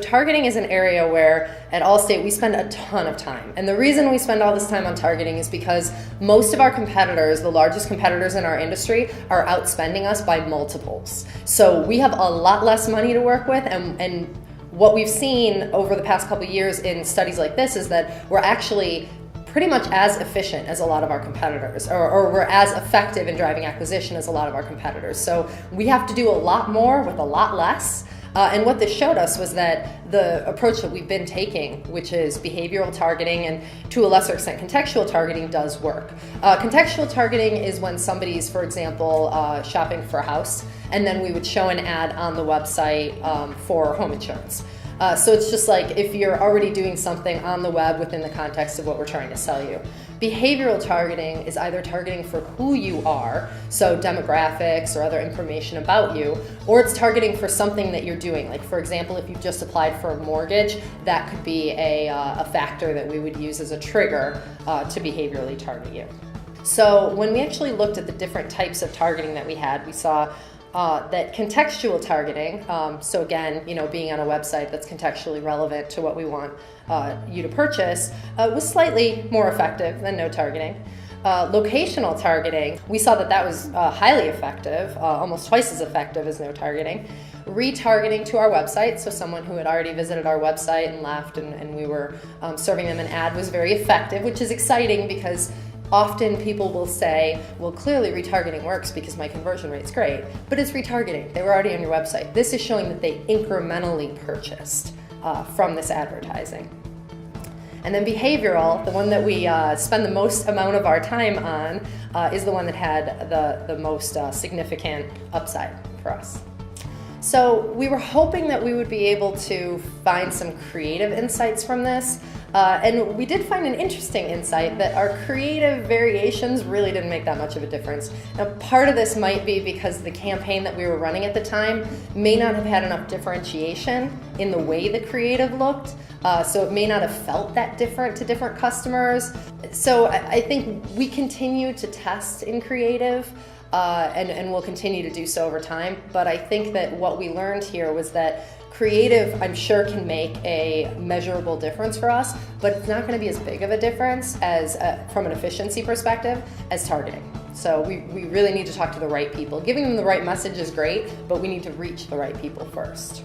Targeting is an area where at Allstate we spend a ton of time. And the reason we spend all this time on targeting is because most of our competitors, the largest competitors in our industry, are outspending us by multiples. So we have a lot less money to work with, and what we've seen over the past couple of years in studies like this is that we're actually pretty much as efficient as a lot of our competitors, or we're as effective in driving acquisition as a lot of our competitors. So we have to do a lot more with a lot less. And what this showed us was that the approach that we've been taking, which is behavioral targeting and to a lesser extent contextual targeting, does work. Contextual targeting is when somebody's, for example, shopping for a house, and then we would show an ad on the website for home insurance. So it's just like if you're already doing something on the web within the context of what we're trying to sell you. Behavioral targeting is either targeting for who you are, so demographics or other information about you, or it's targeting for something that you're doing. Like, for example, if you've just applied for a mortgage, that could be a factor that we would use as a trigger to behaviorally target you. So when we actually looked at the different types of targeting that we had, we saw that contextual targeting, so again, being on a website that's contextually relevant to what we want you to purchase, was slightly more effective than no targeting. Locational targeting, we saw that was highly effective, almost twice as effective as no targeting. Retargeting to our website, so someone who had already visited our website and left and we were serving them an ad, was very effective, which is exciting because often people will say, well, clearly retargeting works because my conversion rate's great, but it's retargeting. They were already on your website. This is showing that they incrementally purchased from this advertising. And then behavioral, the one that we spend the most amount of our time on, is the one that had the most significant upside for us. So we were hoping that we would be able to find some creative insights from this. And we did find an interesting insight that our creative variations really didn't make that much of a difference. Now, part of this might be because the campaign that we were running at the time may not have had enough differentiation in the way the creative looked, so it may not have felt that different to different customers. So I think we continue to test in creative, and we'll continue to do so over time. But I think that what we learned here was that creative, I'm sure, can make a measurable difference for us, but it's not going to be as big of a difference as, from an efficiency perspective, as targeting. So we really need to talk to the right people. Giving them the right message is great, but we need to reach the right people first.